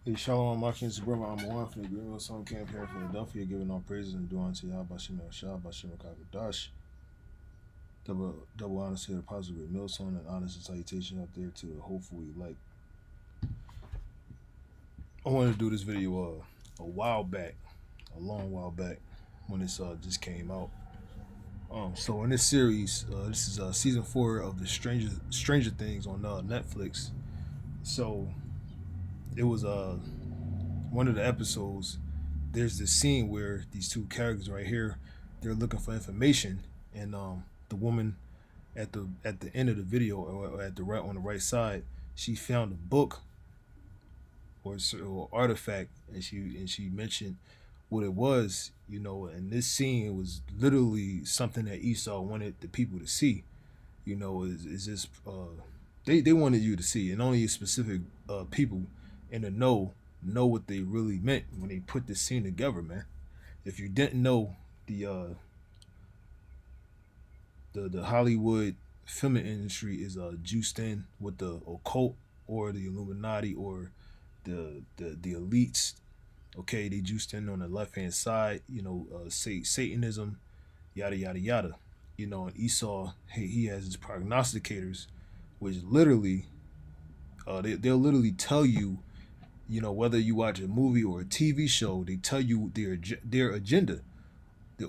Hey, Shalom, my King Suburban, I'm one for the greatmillstone camp here in Philadelphia, giving all praises and due unto Yahweh Bashim El Shah, Bashim El Kakadash. Double honors to the positive great millstone and honors and salutation out there to the hopefully like. I wanted to do this video a while back, a long while back, when this just came out. So in this series, this is season 4 of the Stranger Things on Netflix. So it was one of the episodes. There's this scene where these two characters right here, they're looking for information, and the woman at the end of the video, or at the right on the right side, she found a book or artifact, and she mentioned what it was. And this scene, it was literally something that Esau wanted the people to see. Is this they wanted you to see, and only specific people in the know what they really meant when they put this scene together, man. If you didn't know, the Hollywood film industry is juiced in with the occult or the Illuminati or the elites. Okay, they juiced in on the left hand side. Say Satanism, yada yada yada. And Esau, hey, he has his prognosticators, which literally, they'll literally tell you, whether you watch a movie or a TV show, they tell you their agenda,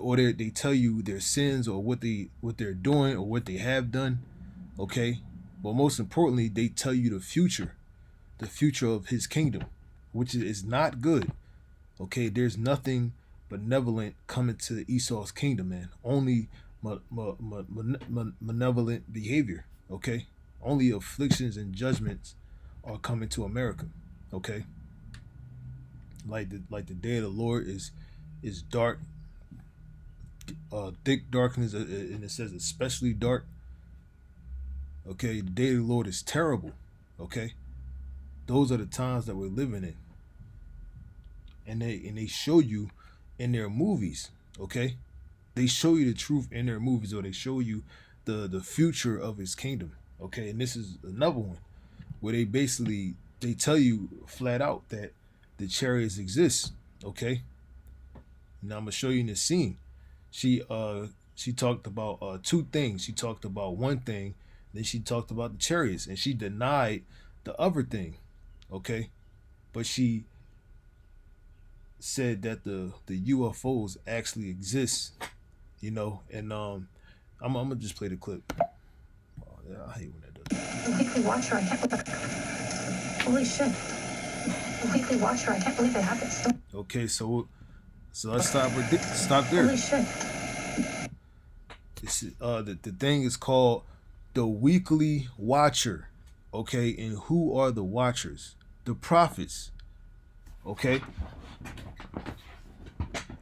or they tell you their sins, or what they're doing, or what they have done. Okay, but most importantly, they tell you the future of his kingdom, which is not good. Okay, there's nothing benevolent coming to Esau's kingdom, man. Only malevolent behavior. Okay, only afflictions and judgments are coming to America. Okay, like the day of the Lord is dark, thick darkness, and it says especially dark. Okay, the day of the Lord is terrible. Okay, those are the times that we're living in, and they show you in their movies. Okay, they show you the truth in their movies, or they show you the future of his kingdom. Okay, and this is another one where they tell you flat out that the chariots exist. Okay, now I'm gonna show you in this scene. She talked about two things. She talked about one thing, then she talked about the chariots, and she denied the other thing. Okay, but she said that the UFOs actually exist. And I'm gonna just play the clip. Oh, yeah, I hate when that does. The weekly watcher, I can't believe. Holy shit. The weekly watcher, I can't believe they have this. Okay, so let's stop there. Holy shit. The thing is called the Weekly Watcher. Okay, and who are the watchers? The prophets. Okay,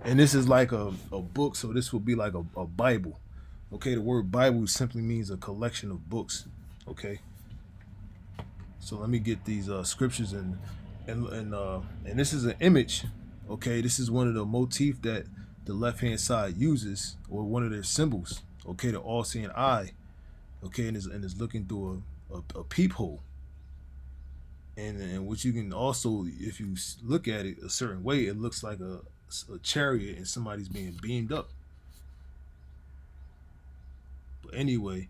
and this is like a book, so this will be like a Bible. Okay, the word Bible simply means a collection of books. Okay, so let me get these scriptures, and this is an image. Okay, this is one of the motif that the left hand side uses, or one of their symbols. Okay, the all-seeing eye. Okay, and is looking through a peephole. And what you can also, if you look at it a certain way, it looks like a chariot and somebody's being beamed up. But anyway,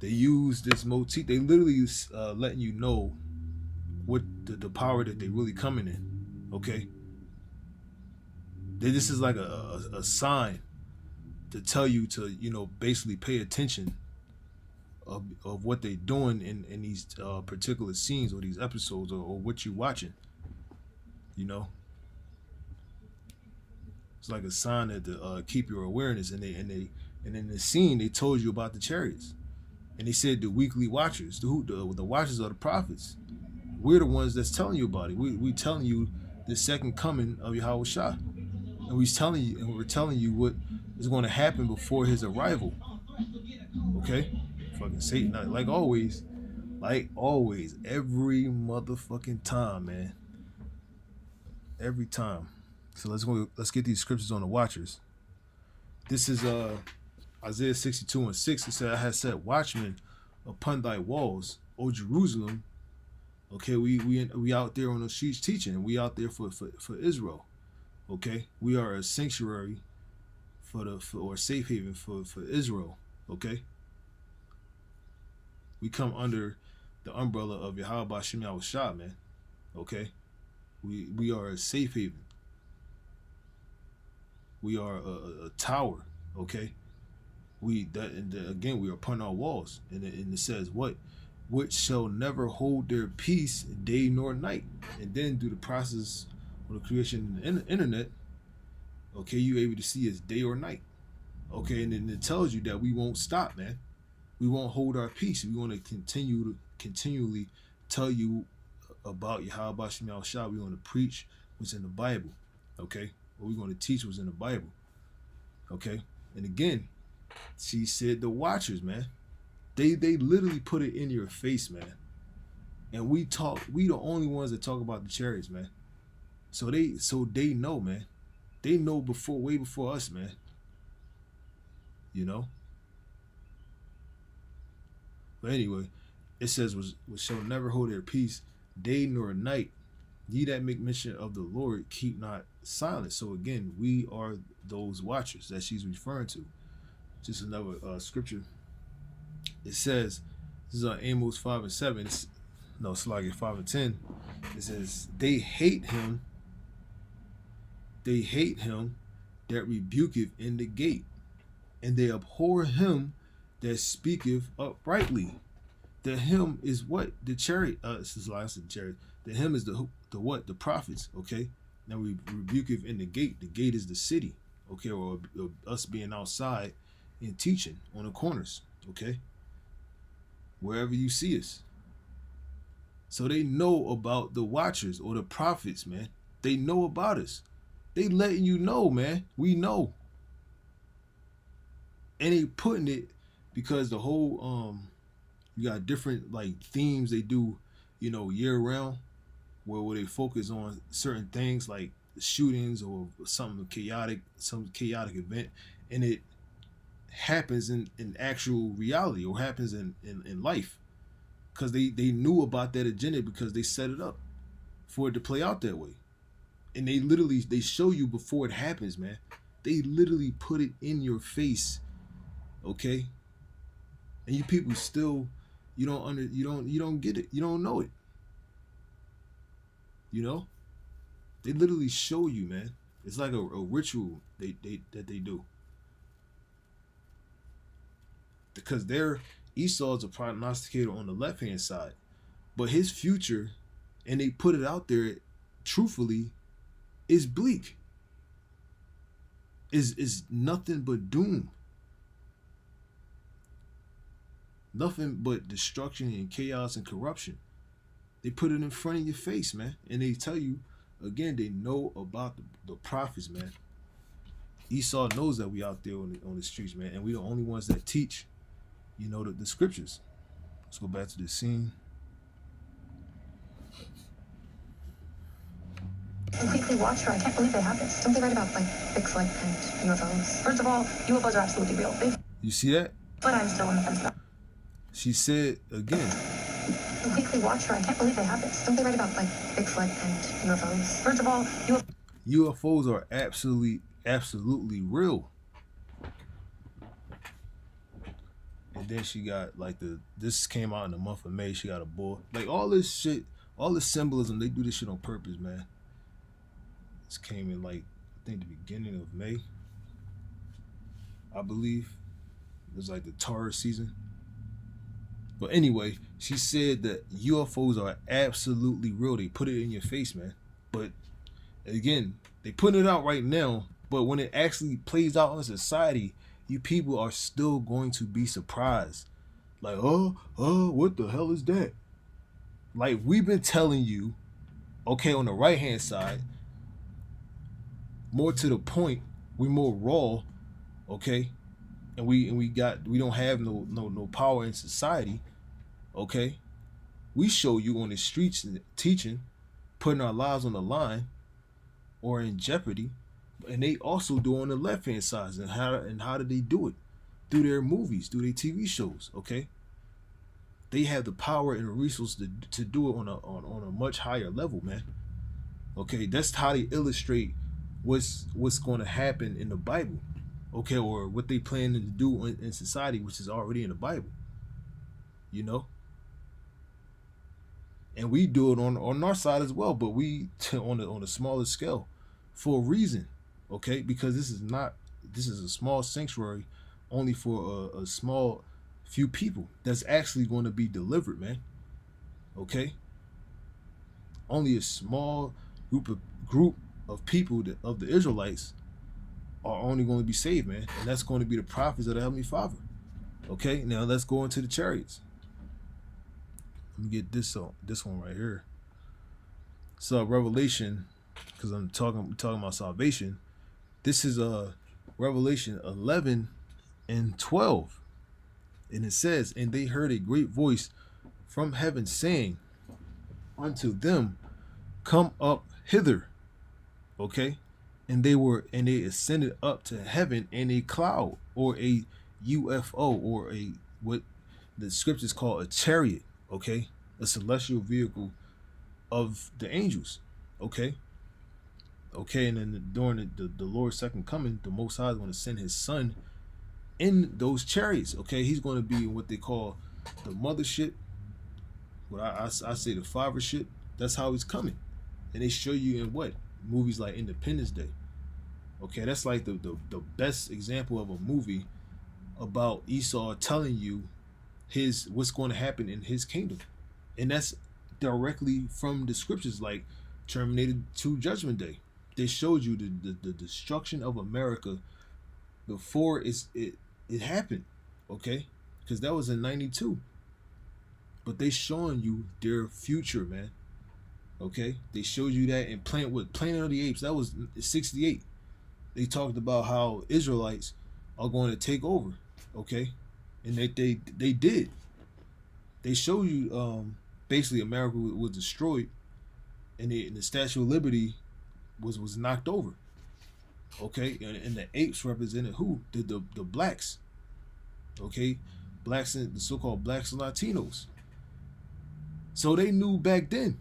they use this motif. They literally letting you know what the power that they really coming in. Okay, this is like a sign to tell you to basically pay attention of what they're doing in these particular scenes or these episodes, or what you're watching. It's like a sign that to keep your awareness. And in the scene they told you about the chariots, and they said the weekly watchers, the watchers are the prophets. We're the ones that's telling you about it. We telling you the second coming of Yahweh Shah, and we're telling you what is going to happen before his arrival. Okay, fucking Satan, like always, every motherfucking time, man, every time. So let's get these scriptures on the watchers. This is Isaiah 62:6. It said, I have set watchmen upon thy walls, O Jerusalem, Okay, we out there on the streets teaching, and we out there for Israel. Okay, we are a sanctuary or safe haven for Israel. Okay, we come under the umbrella of Yahweh Shem Shah, man. Okay, we are a safe haven. We are a tower. Okay, again we are upon our walls, and it says what, which shall never hold their peace day nor night. And then through the process of the creation of the internet, okay, you're able to see it's day or night. Okay, and then it tells you that we won't stop, man. We won't hold our peace. We want to continually tell you about Yahweh Shem Shah. We want to preach what's in the Bible. Okay, or we're going to teach what's in the Bible. Okay, and again, she said the watchers, man. They literally put it in your face, man. And we the only ones that talk about the chariots, man. So they know, man. They know way before us, man. You know? But anyway, it says was shall never hold their peace, day nor night. Ye that make mention of the Lord, keep not silent. So again, we are those watchers that she's referring to. Just another scripture. It says, this is Amos 5:7. It's like 5:10. It says, they hate him that rebuketh in the gate, and they abhor him that speaketh uprightly. The him is what? The chariot. This is like I said, the chariot. The him is the what? The prophets. Okay. Now we rebuketh in the gate. The gate is the city. Okay, or us being outside and teaching on the corners. Okay. Wherever you see us. So they know about the watchers or the prophets, man. They know about us. They letting you know, man. We know. And they putting it because the whole you got different like themes they do, year round, where they focus on certain things like shootings or some chaotic event, and it happens in actual reality or happens in life, because they knew about that agenda because they set it up for it to play out that way. And they show you before it happens, man. They literally put it in your face. Okay, and you people still you don't get it, you don't know it. They literally show you, man. It's like a ritual that they do, because Esau's a prognosticator on the left hand side, but his future, and they put it out there truthfully, is bleak, is nothing but doom, nothing but destruction and chaos and corruption. They put it in front of your face, man, and they tell you again. They know about the prophets, man. Esau knows that we out there on the streets, man, and we the only ones that teach, the scriptures. Let's go back to the scene. A weekly watcher. I can't believe they have this. Don't they write about like Bigfoot and UFOs? First of all, UFOs are absolutely real. You see that? But I'm still on the fence about. She said again. A weekly watcher. I can't believe they have this. Don't they write about like Bigfoot and UFOs? First of all, UFOs are absolutely real. And then she got like this came out in the month of May. She got a bull. Like all this shit, all the symbolism, they do this shit on purpose, man. This came in like I think the beginning of May, I believe. It was like the Taurus season. But anyway, she said that UFOs are absolutely real. They put it in your face, man. But again, they put it out right now. But when it actually plays out in society, you people are still going to be surprised. Like, oh, what the hell is that? Like, we've been telling you, okay, on the right hand side, more to the point, we're more raw, okay, and we don't have no power in society, okay. We show you on the streets teaching, putting our lives on the line or in jeopardy, and they also do on the left hand side. And how do they do it? Through their movies, through their TV shows, okay. They have the power and the resources to do it on a much higher level, man. Okay, that's how they illustrate what's going to happen in the Bible. Okay, or what they plan to do in society, which is already in the Bible. You know, and we do it on our side as well, but we on a smaller scale, for a reason. Okay, because this is a small sanctuary, only for a small few people that's actually going to be delivered, man. Okay, only a small group of people of the Israelites are only going to be saved, man, and that's going to be the prophets of the Heavenly Father. Okay, now let's go into the chariots. Let me get this one right here. So Revelation, because I'm talking about salvation. This is Revelation 11 and 12, and it says, "And they heard a great voice from heaven saying unto them, Come up hither." Okay, and they ascended up to heaven in a cloud, or a UFO, or a what the scriptures call a chariot. Okay, a celestial vehicle of the angels. Okay, okay, and then during the Lord's second coming, the Most High is going to send His Son in those chariots. Okay, He's going to be in what they call the mothership. What I say the fathership. That's how He's coming, and they show you in what movies like Independence Day. Okay, that's like the best example of a movie about Esau telling you his what's going to happen in his kingdom, and that's directly from the scriptures, like Terminator 2 Judgment Day. They showed you the destruction of America before it happened. Okay, because that was in '92, but they showing you their future, man. Okay, they showed you that in Planet of the Apes. That was '68. They talked about how Israelites are going to take over. Okay, and they did. They showed you basically America was destroyed, and the Statue of Liberty was knocked over. Okay, and the apes represented who? The blacks. Okay, blacks and the so-called blacks and Latinos. So they knew back then.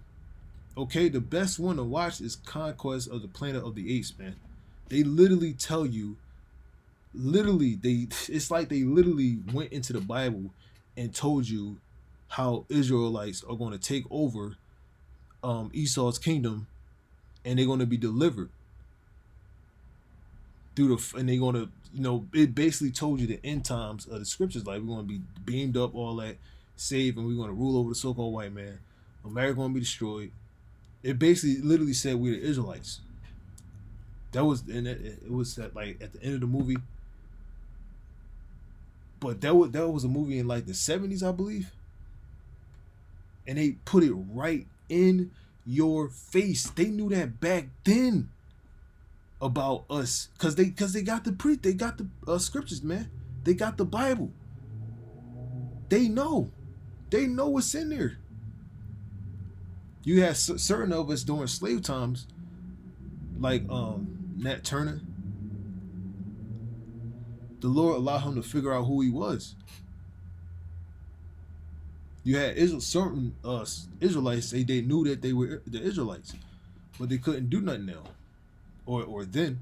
Okay, the best one to watch is Conquest of the Planet of the Apes, man. They literally tell you, literally it's like they literally went into the Bible and told you how Israelites are going to take over Esau's kingdom, and they're going to be delivered through and they're going to, it basically told you the end times of the scriptures, like we're going to be beamed up, all that, saved, and we're going to rule over the so-called white man. America going to be destroyed. It basically literally said we're the Israelites. That was, and it was like at the end of the movie. But that was a movie in like the '70s, I believe, and they put it right in your face. They knew that back then about us, because they got the scriptures, man. They got the Bible. They know what's in there. You had certain of us during slave times, like Nat Turner. The Lord allowed him to figure out who he was. You had certain Israelites say they knew that they were the Israelites, but they couldn't do nothing now, or then.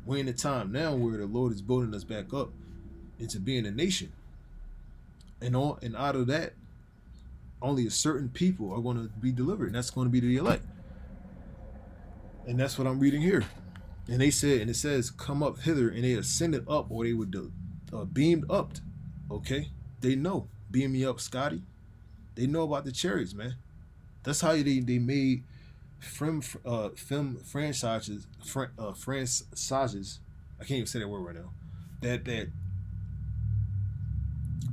We're in a time now where the Lord is building us back up into being a nation, and out of that, only a certain people are going to be delivered, and that's going to be the elect. And that's what I'm reading here. And they said, and it says, "Come up hither," and they ascended up, or they were beamed up. Okay, they know. Beam me up, Scotty. They know about the chariots, man. That's how they made film franchises. Franchises. I can't even say that word right now. That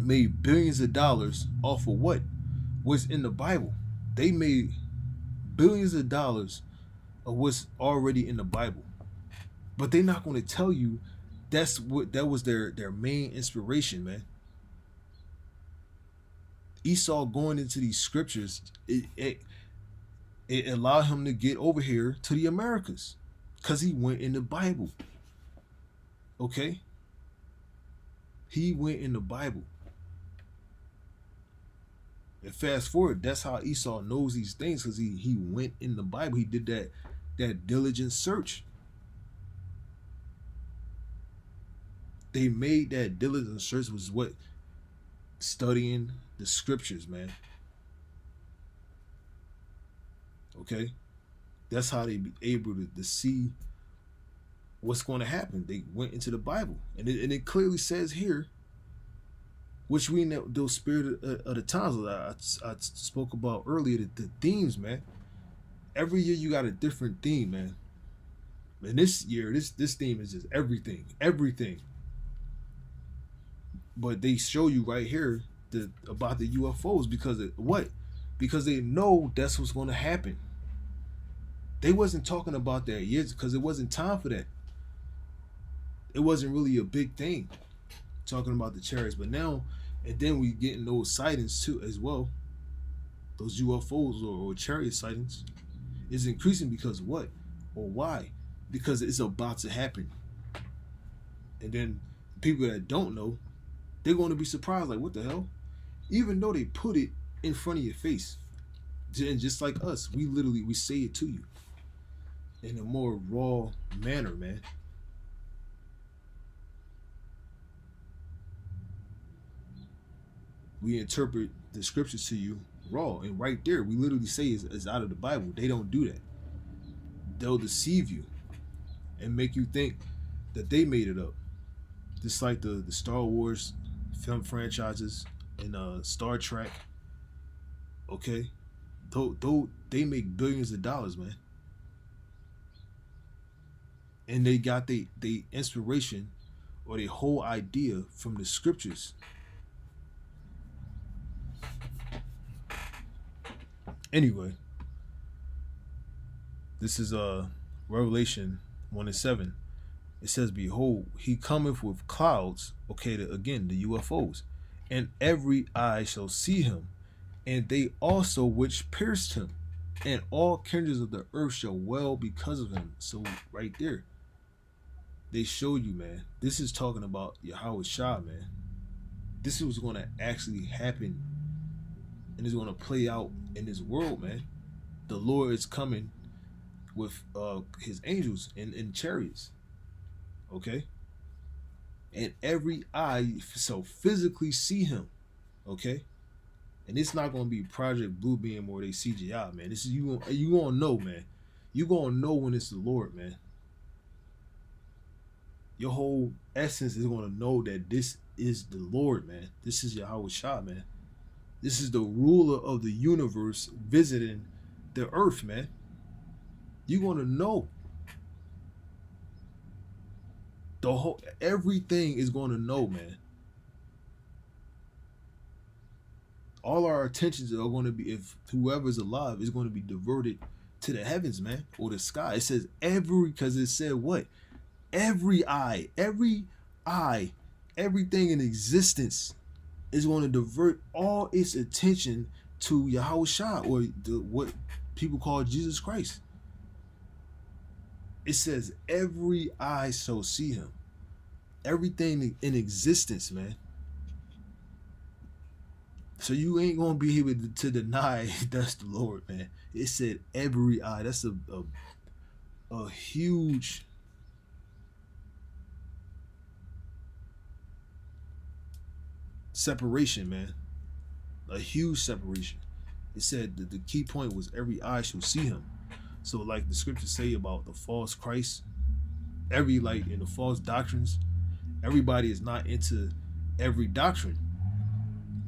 made billions of dollars off of what was in the Bible. They made billions of dollars of what's already in the Bible, but they're not going to tell you that was their main inspiration, man. Esau going into these scriptures, it allowed him to get over here to the Americas, because he went in the Bible. Okay, he went in the Bible. And fast forward, that's how Esau knows these things, because he went in the Bible. He did that diligent search. They made that diligent search was what, studying the scriptures, man. Okay, that's how they be able to see what's going to happen. They went into the Bible, and it clearly says here, which we know those spirit of the times that I spoke about earlier, the themes, man. Every year you got a different theme, man. And this year, this theme is just everything, everything. But they show you right here about the UFOs, because of what? Because they know that's what's going to happen. They wasn't talking about that years because it wasn't time for that. It wasn't really a big thing talking about the chariots, but now, and then we getting those sightings too as well. Those UFOs or chariot sightings is increasing because what or why? Because it's about to happen. And then people that don't know, they're going to be surprised, like, what the hell? Even though they put it in front of your face, and just like us, we say it to you in a more raw manner, man. We interpret the scriptures to you raw, and right there, we literally say it's out of the Bible. They don't do that. They'll deceive you and make you think that they made it up. Just like the Star Wars film franchises and Star Trek. Okay, though they make billions of dollars, man, and they got the inspiration or the whole idea from the scriptures. Anyway, this is Revelation 1:7. It says, "Behold, he cometh with clouds." Okay, again the UFOs, "and every eye shall see him, and they also which pierced him, and all kindreds of the earth shall wail because of him." So right there, they showed you, man. This is talking about Yahweh Shah, man. This is what's going to actually happen, and it's going to play out in this world, man. The Lord is coming with his angels in chariots. Okay, and every eye shall physically see him. Okay, and it's not gonna be Project Bluebeam or they CGI, man. This is you gonna know, man. You gonna know when it's the Lord, man. Your whole essence is gonna know that this is the Lord, man. This is Yahweh Shah, man. This is the ruler of the universe visiting the earth, man. You gonna know. The whole everything is gonna know, man. All our attentions are going to be, if whoever's alive is going to be diverted to the heavens, man, or the sky. It says every, because it said what? Every eye, everything in existence is going to divert all its attention to Yahweh Shah, or what people call Jesus Christ. It says every eye shall see him. Everything in existence, man. So you ain't gonna be able to deny that's the Lord, man. It said every eye. That's a huge separation, man. A huge separation. It said that the key point was every eye shall see him. So like the scriptures say about the false Christ, every like in the false doctrines, everybody is not into every doctrine.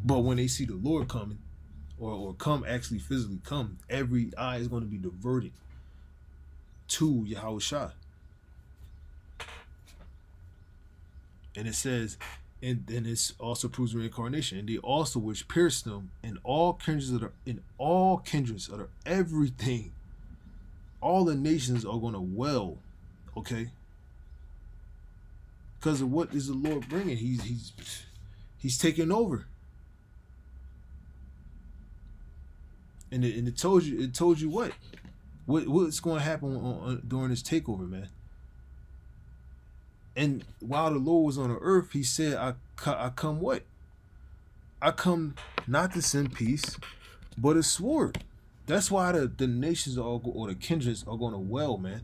But when they see the Lord coming, or come actually physically come, every eye is going to be diverted to Yahweh Shah. And it says, and then it also proves reincarnation. And they also which pierced them in all kindreds of everything. All the nations are going to wail, okay? Because of what is the Lord bringing? He's taking over. And it told you what's going to happen during this takeover, man. And while the Lord was on the earth, he said, I come what? I come not to send peace, but a sword. That's why the nations are all or the kindreds are going to wail, man.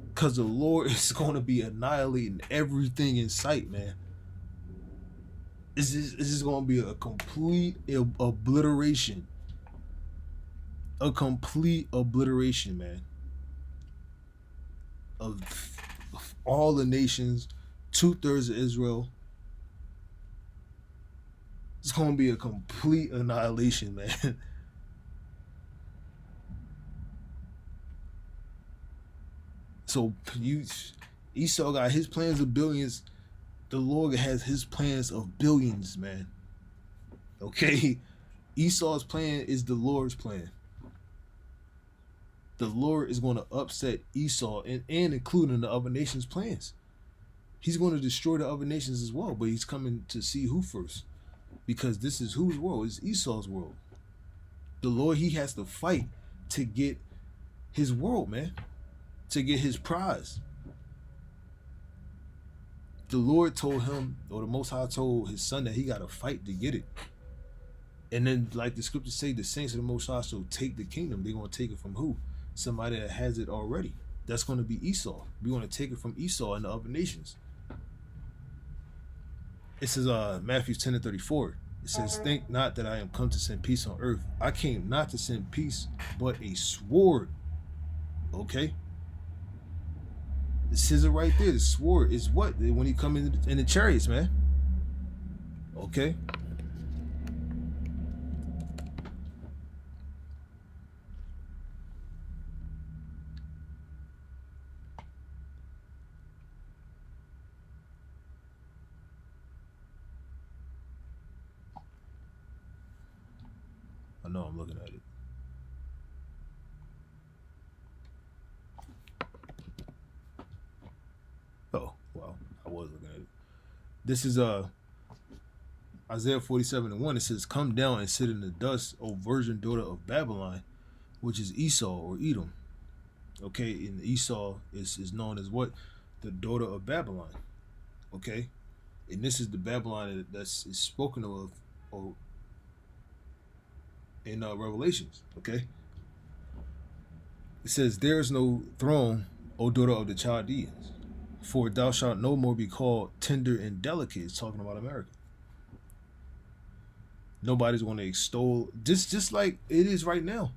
Because the Lord is going to be annihilating everything in sight, man. It's just going to be a complete obliteration. A complete obliteration, man, of all the nations, 2/3 of Israel. It's going to be a complete annihilation, man. So you, Esau got his plans of billions. The Lord has his plans of billions, man. Okay, Esau's plan is the Lord's plan. The Lord is going to upset Esau and including the other nations' plans. He's going to destroy the other nations as well, but he's coming to see who first. Because this is whose world? It's Esau's world. The Lord, he has to fight to get his world, man. To get his prize. The Lord told him, or the Most High told his son that he got to fight to get it. And then, like the scriptures say, the saints of the Most High shall take the kingdom. They're going to take it from who? Somebody that has it already. That's going to be Esau. We're going to take it from Esau and the other nations. It says, Matthew 10:34. It says, think not that I am come to send peace on earth. I came not to send peace, but a sword. Okay? It says it right there. The sword is what? When he come in the chariots, man. Okay? I know I'm looking at it. Oh, wow. I was looking at it. This is Isaiah 47:1. It says, come down and sit in the dust, O virgin daughter of Babylon, which is Esau or Edom. Okay, and Esau is known as what? The daughter of Babylon. Okay? And this is the Babylon that's is spoken of or in Revelations. Okay? It says, there is no throne, O daughter of the Chaldeans, for thou shalt no more be called tender and delicate. It's talking about America. Nobody's going to extol just like it is right now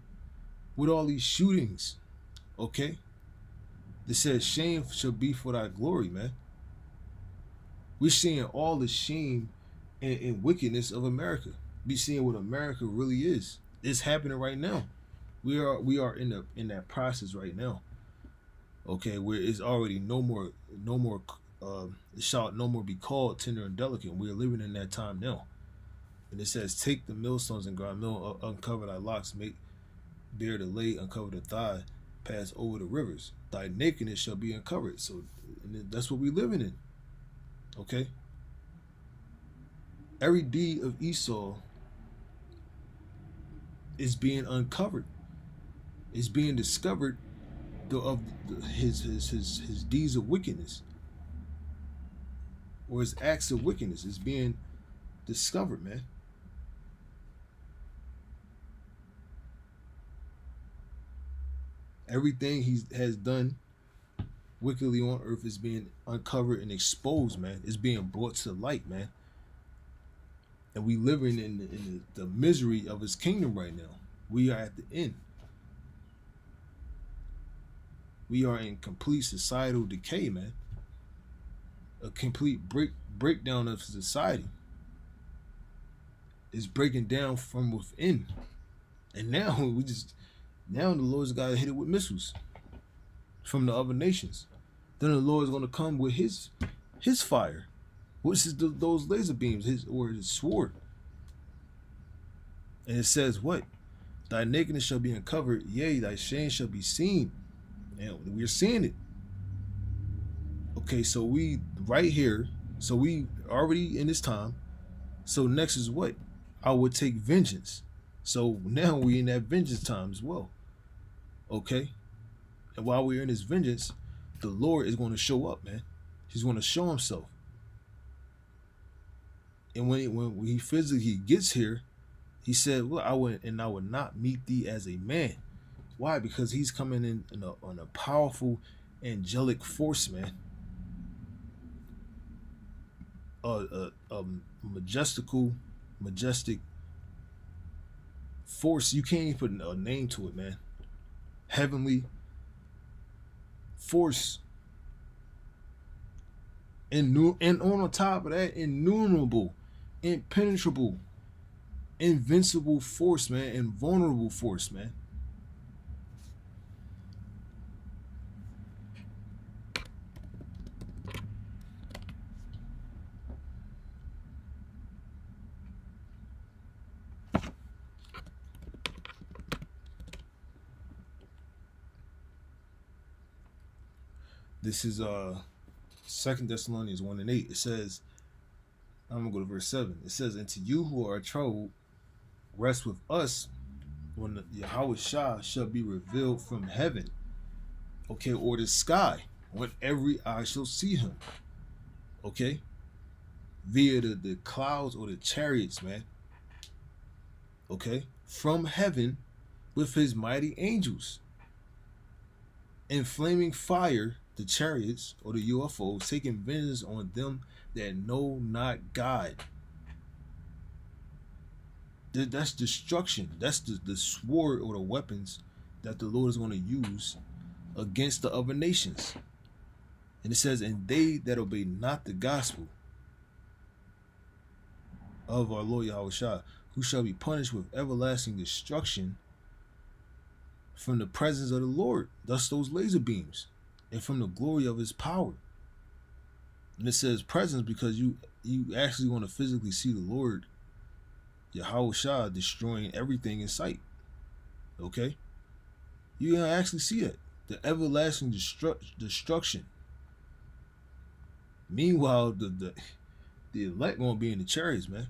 with all these shootings. Okay? It says, shame shall be for thy glory, man. We're seeing all the shame and wickedness of America. Be seeing what America really is. It's happening right now. We are in that process right now. Okay, where it's already no more it shall no more be called tender and delicate. We're living in that time now. And it says, take the millstones and grind mill, uncover thy locks, make bare the lay, uncover the thigh, pass over the rivers. Thy nakedness shall be uncovered. So that's what we're living in. Okay? Every deed of Esau is being uncovered. It's being discovered of his deeds of wickedness or his acts of wickedness is being discovered, man. Everything he has done wickedly on earth is being uncovered and exposed, man. It's being brought to light, man. And we living in the misery of his kingdom right now. We are at the end. We are in complete societal decay, man. A complete breakdown of society. It's breaking down from within. And now now the Lord's got to hit it with missiles from the other nations. Then the Lord's going to come with his fire, which is those laser beams, his sword. And it says what? Thy nakedness shall be uncovered, yea, thy shame shall be seen. And we're seeing it. Okay, so we right here, so we already in this time. So next is what? I would take vengeance. So now we in that vengeance time as well. Okay? And while we're in this vengeance, the Lord is going to show up, man. He's going to show himself. And when he physically gets here, he said, "Well, I would not meet thee as a man." Why? Because he's coming in on a powerful angelic force, man. A majestic force. You can't even put a name to it, man. Heavenly force, and on top of that, innumerable, impenetrable, invincible force, man, invulnerable force, man. This is Second Thessalonians 1:8. It says, I'm gonna go to verse 7. It says, "And to you who are troubled, rest with us when the Yahweh Shah shall be revealed from heaven." Okay, or the sky, when every eye shall see him. Okay, via the clouds or the chariots, man. Okay, from heaven with his mighty angels. In flaming fire, the chariots or the UFOs taking vengeance on them that know not God. That's destruction. That's the sword or the weapons that the Lord is going to use against the other nations. And it says, "And they that obey not the gospel of our Lord Yahweh Shah, who shall be punished with everlasting destruction from the presence of the Lord," thus those laser beams, "and from the glory of his power." And it says presence because you actually want to physically see the Lord Yahweh Shah destroying everything in sight. Okay? You're gonna actually see it. The everlasting destruction. Meanwhile, the elect gonna be in the chariots, man.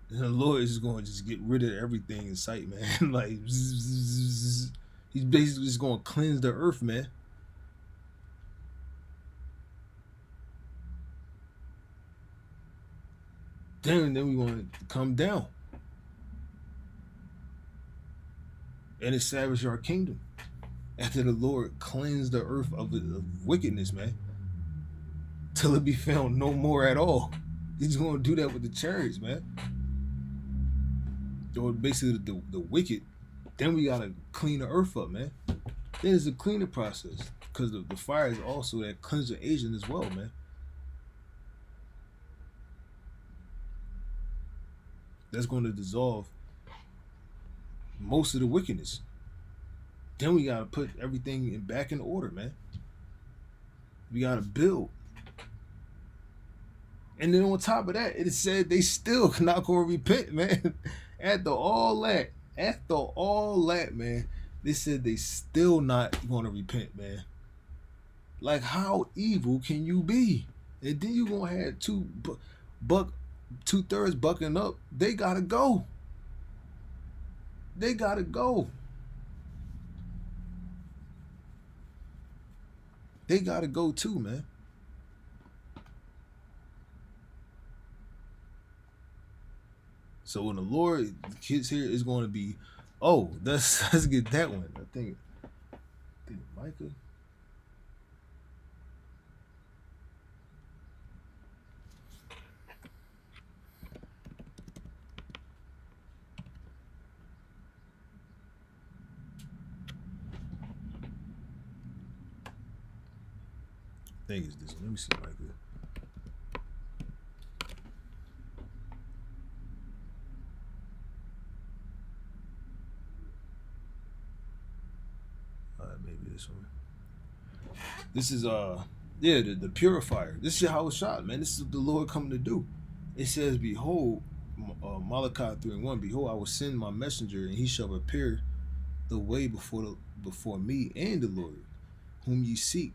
And the Lord is gonna just get rid of everything in sight, man. Like he's basically just gonna cleanse the earth, man. Then we want to come down and establish our kingdom after the Lord cleansed the earth of wickedness, man, till it be found no more at all. He's gonna do that with the chariots, man. Or basically the wicked. Then we gotta clean the earth up, man. Then it's a cleaning process because the fire is also that cleansing agent as well, man. That's going to dissolve most of the wickedness. Then we gotta put everything back in order, man. We gotta build. And then on top of that, it said they still not gonna repent, man. After all that, man, they said they still not gonna repent, man. Like, how evil can you be? And then you gonna have buck 2/3 bucking up. They gotta go. They gotta go. They gotta go too, man. So when the Lord gets here, it's going to be, oh, let's get that one. I think Micah. I think it's this one. Let me see Micah. Maybe this one. This is yeah, the purifier. This is how it's shot, man. This is what the Lord coming to do. It says, "Behold, Malachi 3:1. Behold, I will send my messenger, and he shall prepare the way before me and the Lord, whom ye seek,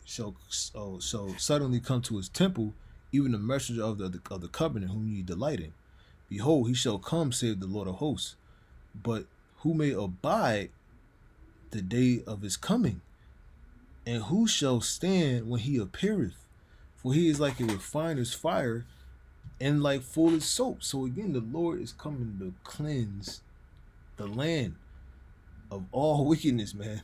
shall suddenly come to his temple, even the messenger of the covenant, whom ye delight in. Behold, he shall come, save the Lord of hosts. But who may abide the day of his coming? And who shall stand when he appeareth? For he is like a refiner's fire and like fuller's soap. So again, the Lord is coming to cleanse the land of all wickedness, man.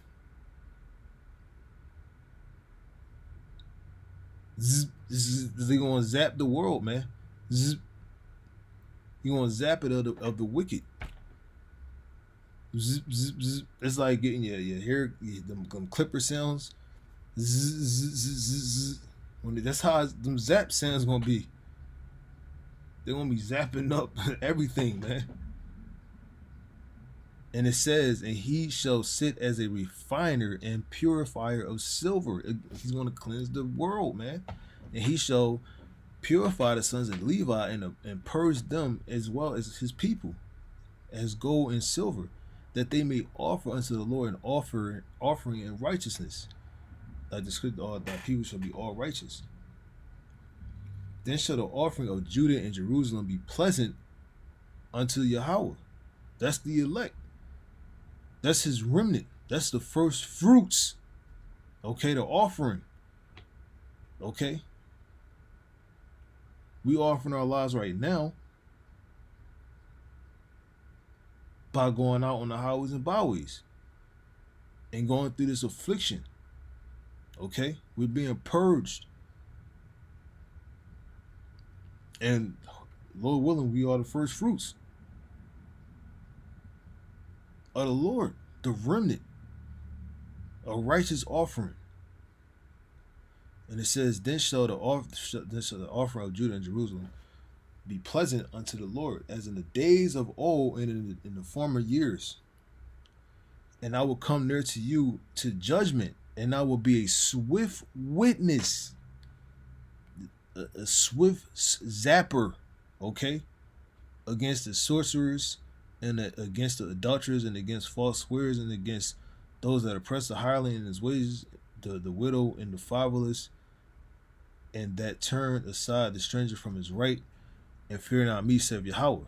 They gonna zap the world, man. Zzz, you gonna zap it of the wicked. Zzz, zzz, zzz. It's like getting your hair, them clipper sounds. Zzz, zzz, zzz, zzz. That's how them zap sounds gonna be. They're gonna be zapping up everything, man. And it says, and he shall sit as a refiner and purifier of silver. He's going to cleanse the world, man. And he shall purify the sons of Levi and purge them as well as his people, as gold and silver, that they may offer unto the Lord an offering in righteousness. Like the scripture, that people shall be all righteous. Then shall the offering of Judah and Jerusalem be pleasant unto Yahweh. That's the elect. That's his remnant. That's the first fruits. Okay, the offering. Okay. We offering our lives right now by going out on the highways and byways and going through this affliction. Okay? We're being purged. And Lord willing, we are the first fruits of the Lord, the remnant, a righteous offering. And it says, then shall the offering of Judah and Jerusalem be pleasant unto the Lord, as in the days of old and in the former years. And I will come near to you to judgment, and I will be a swift witness, a swift zapper, okay, against the sorcerers and against the adulterers and against false swearers and against those that oppress the hireling in his wages, the widow and the fatherless, and that turn aside the stranger from his right, and fear not me, saith Yahweh.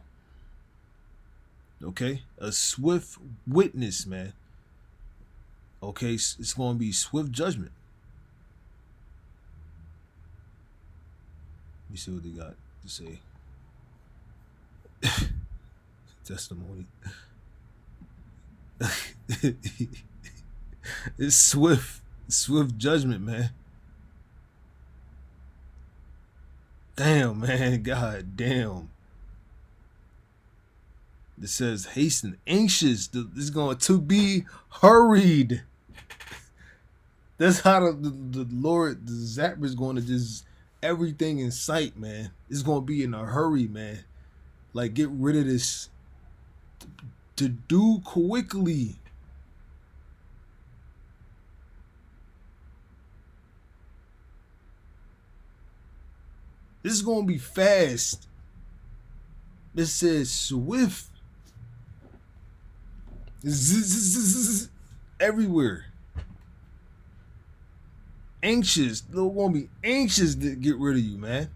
Okay, a swift witness, man. Okay, it's going to be swift judgment. Let me see what they got to say. Testimony. It's swift judgment, man. Damn, man. God damn. It says hasten, anxious. This is going to be hurried. That's how the Lord, the Zapper is going to just everything in sight, man. It's going to be in a hurry, man. Like, get rid of this to do quickly. This is going to be fast. It says swift. Zzz, everywhere. Anxious. They're going to be anxious to get rid of you, man.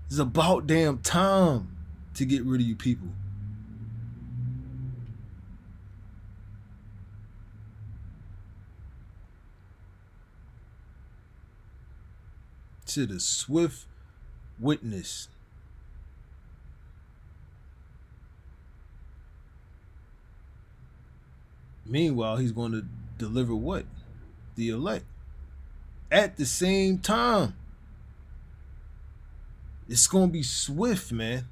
It's about damn time to get rid of you people. To the swift witness. Meanwhile, he's going to deliver what? The elect. At the same time. It's going to be swift, man.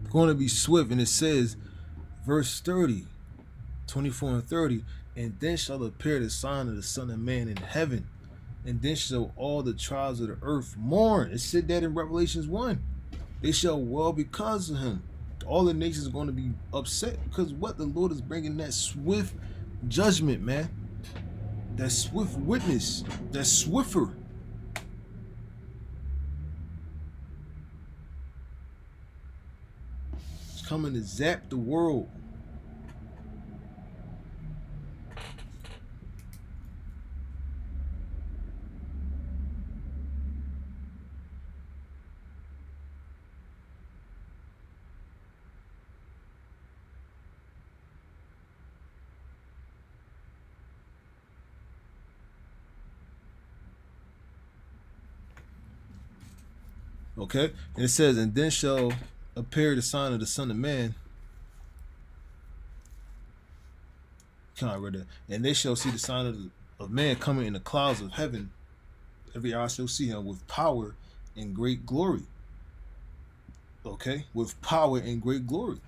It's going to be swift. And it says, verse 30, 24 and 30, and then shall appear the sign of the Son of Man in heaven, and then shall all the tribes of the earth mourn. It said that in Revelations 1. They shall wail because of him. All the nations are going to be upset because what the Lord is bringing, that swift judgment, man. That swift witness. That swifter. It's coming to zap the world. Okay, and it says, and then shall appear the sign of the Son of Man. Can I read that? And they shall see the sign of man coming in the clouds of heaven. Every eye shall see him with power and great glory. Okay, with power and great glory.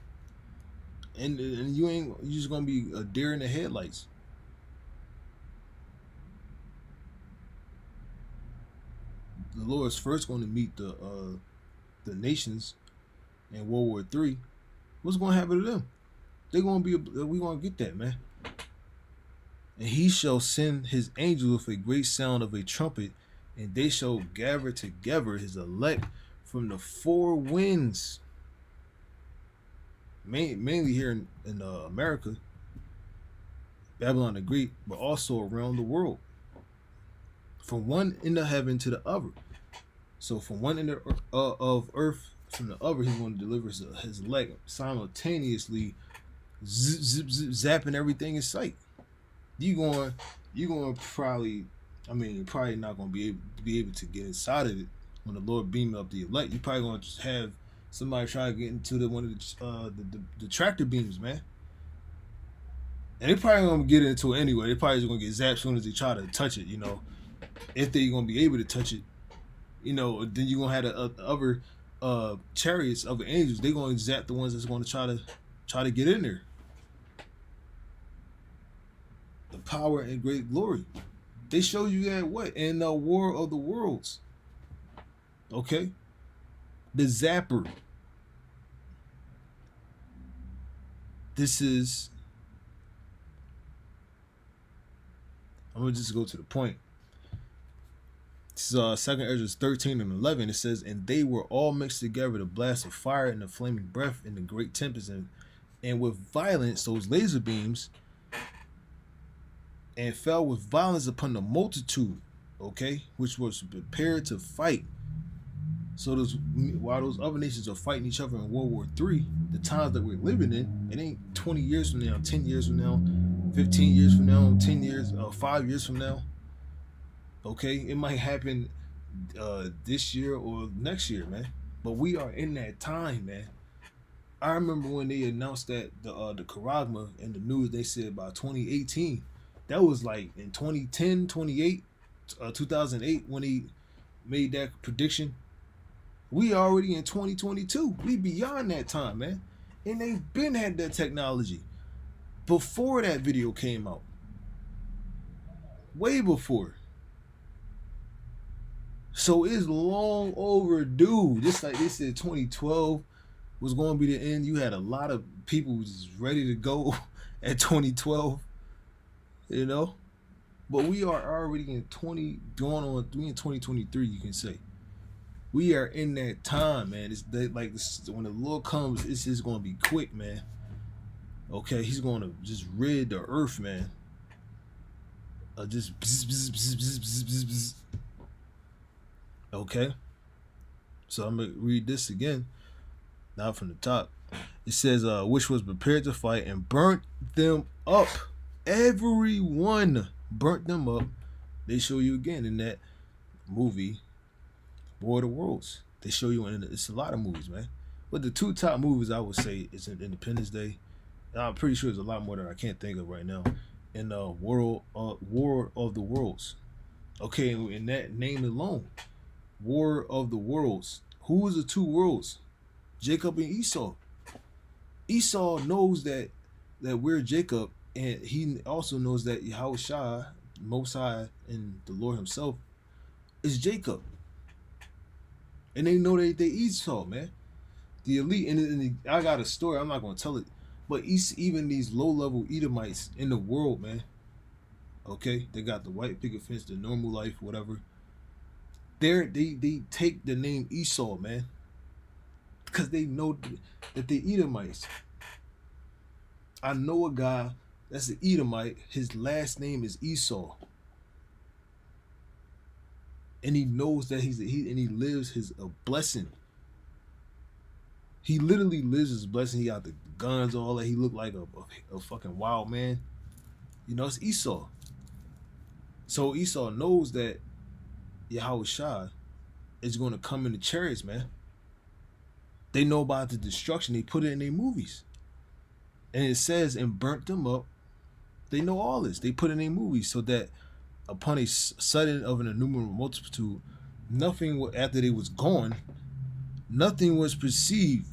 And you just gonna be a deer in the headlights. The Lord's first going to meet the nations in World War III. What's going to happen to them? They're going to be. We going to get that, man. And he shall send his angels with a great sound of a trumpet, and they shall gather together his elect from the four winds. Mainly here in America, Babylon the Great, but also around the world. From one end of heaven to the other. So from one end of earth from the other, he's going to deliver his elect simultaneously, zapping everything in sight. You going probably, I mean, you're probably not going to be able to get inside of it when the Lord beam up the elect. You probably going to have somebody try to get into one of the tractor beams, man. And they probably gonna get into it anyway. They probably just gonna get zapped as soon as they try to touch it. If they gonna be able to touch it, then you gonna have the other chariots of the angels. They gonna zap the ones that's gonna try to get in there. The power and great glory. They show you that what in the War of the Worlds. Okay, the zapper. This is. I'm gonna just go to the point. This is 2 Ezra 13 and 11. It says, and they were all mixed together, the blast of fire and the flaming breath and the great tempest, and with violence, those laser beams, and fell with violence upon the multitude, okay, which was prepared to fight. So while those other nations are fighting each other in World War III, the times that we're living in, it ain't 20 years from now, 10 years from now, 15 years from now, 10 years, 5 years from now. Okay, it might happen this year or next year, man. But we are in that time, man. I remember when they announced that the Karagma in the news, they said by 2018. That was like in 2010, 2008 when he made that prediction. We already in 2022. We beyond that time, man. And they've been had that technology before that video came out. Way before. So it's long overdue. Just like they said 2012 was going to be the end. You had a lot of people just ready to go at 2012. But we are already in 2023, you can say. We are in that time, man. When the Lord comes, it's just going to be quick, man. Okay, he's going to just rid the earth, man. Just bzz, bzz, bzz, bzz, bzz, bzz, bzz. Okay, so I'm gonna read this again. Now from the top, it says, "Which was prepared to fight and burnt them up. Everyone burnt them up." They show you again in that movie, War of the Worlds. They show you it's a lot of movies, man. But the two top movies I would say is Independence Day. And I'm pretty sure there's a lot more that I can't think of right now. And War of the Worlds. Okay, in that name alone. War of the Worlds. Who is the two worlds? Jacob and Esau. Esau knows that we're Jacob, and he also knows that Yahushua, Most High, and the Lord Himself is Jacob. And they know they Esau, man. The elite, and I got a story. I'm not gonna tell it, but even these low-level Edomites in the world, man. Okay, they got the white picket fence, the normal life, whatever. They take the name Esau, man, because they know that they Edomites. I know a guy that's an Edomite. His last name is Esau, and he knows that and he lives his a blessing. He literally lives his blessing. He got the guns, all that. He looked like a fucking wild man. It's Esau. So Esau knows that Yahushua is going to come in the chariots, man. They know about the destruction. They put it in their movies. And it says, and burnt them up. They know all this. They put it in their movies so that upon a sudden of an innumerable multitude, nothing after they was gone, nothing was perceived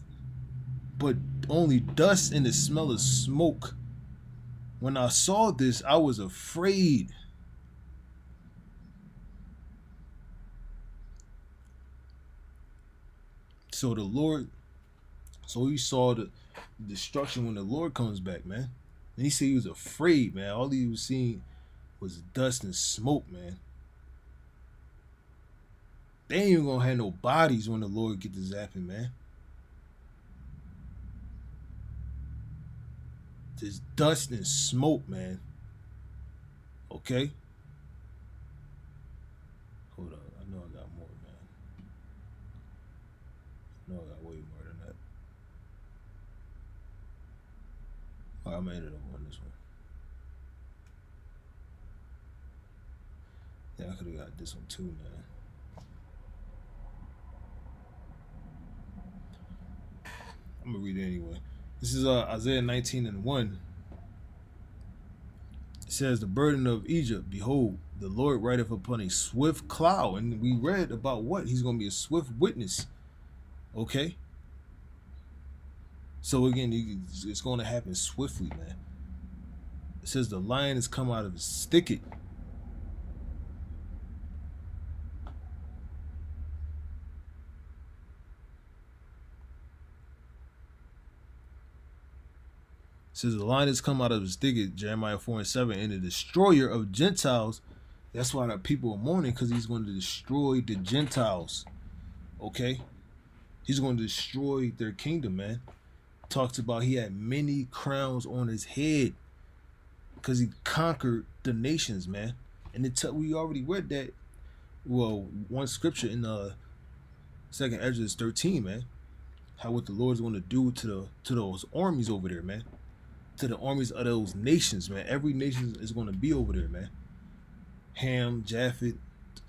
but only dust and the smell of smoke. When I saw this, I was afraid. So the Lord, so he saw the destruction when the Lord comes back, man. And he said he was afraid, man. All he was seeing was dust and smoke, man. They ain't even gonna have no bodies when the Lord get to zapping, man. There's dust and smoke, man. Okay? Hold on. I know I got more, man. I know I got way more than that. All right, I'm gonna end it up on this one. Yeah, I could have got this one too, man. I'm gonna read it anyway. This is Isaiah 19:1. It says, "The burden of Egypt, behold, the Lord rideth upon a swift cloud." And we read about what? He's gonna be a swift witness. Okay? So again, it's gonna happen swiftly, man. It says the lion has come out of his thicket. It says the lion has come out of his thicket, Jeremiah 4:7, and the destroyer of Gentiles. That's why the people are mourning, because he's going to destroy the Gentiles. Okay? He's going to destroy their kingdom, man. Talks about he had many crowns on his head because he conquered the nations, man. And we already read that. Well, one scripture in Second Ezra 13, man. How what the Lord's going to do to those armies over there, man. To the armies of those nations, man. Every nation is going to be over there, man. Ham, Japheth,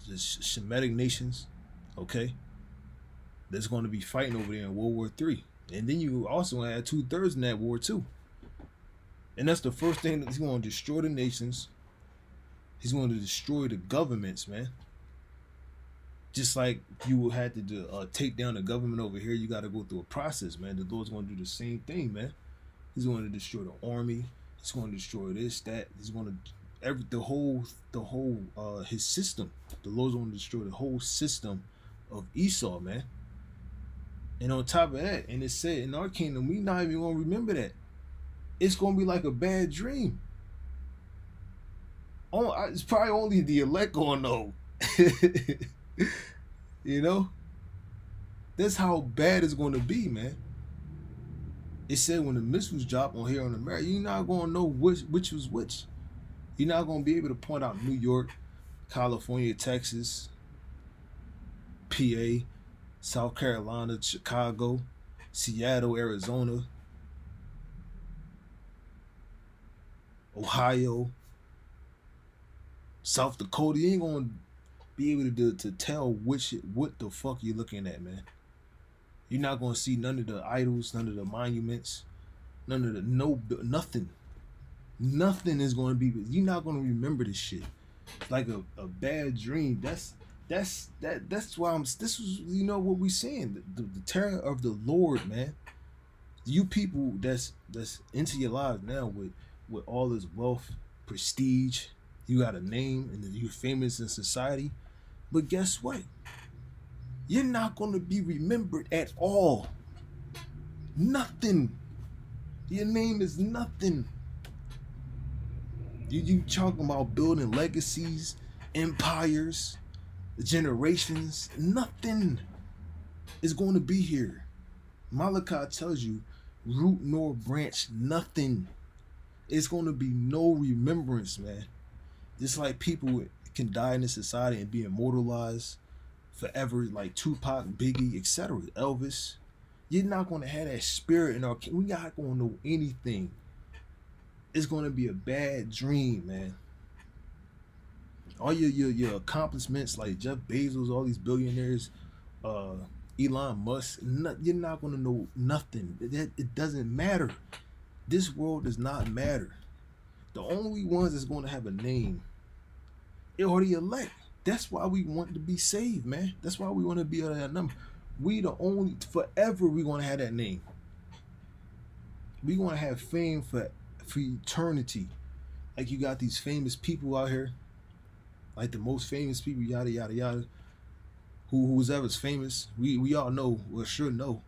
the Shemitic nations, okay? That's going to be fighting over there in World War III. And then you also had 2/3 in that war too. And that's the first thing that he's going to destroy the nations. He's going to destroy the governments, man. Just like you had to take down the government over here, you got to go through a process, man. The Lord's going to do the same thing, man. He's going to destroy the army. He's going to destroy this, that. He's going to the whole his system. The Lord's going to destroy the whole system of Esau, man. And on top of that, and it said in our kingdom, we not even gonna remember that. It's gonna be like a bad dream. Oh, it's probably only the elect gonna know. You know, that's how bad it's gonna be, man. It said when the missiles drop on here on America, you're not gonna know which was which. You're not gonna be able to point out New York, California, Texas, PA, South Carolina, Chicago, Seattle, Arizona, Ohio, South Dakota. You ain't gonna be able to tell what the fuck you're looking at, man. You're not gonna see none of the idols, none of the monuments, none of the nothing. Nothing is gonna be. You're not gonna remember this shit. It's like a bad dream. That's why I'm. This was what we saying. The terror of the Lord, man. You people that's into your lives now with all this wealth, prestige. You got a name and you're famous in society. But guess what? You're not gonna be remembered at all. Nothing. Your name is nothing. You talking about building legacies, empires, generations. Nothing is going to be here. Malachi tells you, root nor branch, nothing. It's going to be no remembrance, man. Just like people can die in this society and be immortalized forever, like Tupac, Biggie, etc., Elvis. You're not going to have that spirit in our. We not going to know anything. It's going to be a bad dream, man. All your accomplishments, like Jeff Bezos, all these billionaires, uh Elon Musk, you're not gonna know nothing. It doesn't matter. This world does not matter. The only ones that's gonna have a name are the elect. That's why we want to be saved, man. That's why we want to be out of that number. We the only forever we gonna have that name. We gonna have fame for eternity. Like you got these famous people out here, like the most famous people, yada yada yada. Who's ever's famous, we all know, well sure know,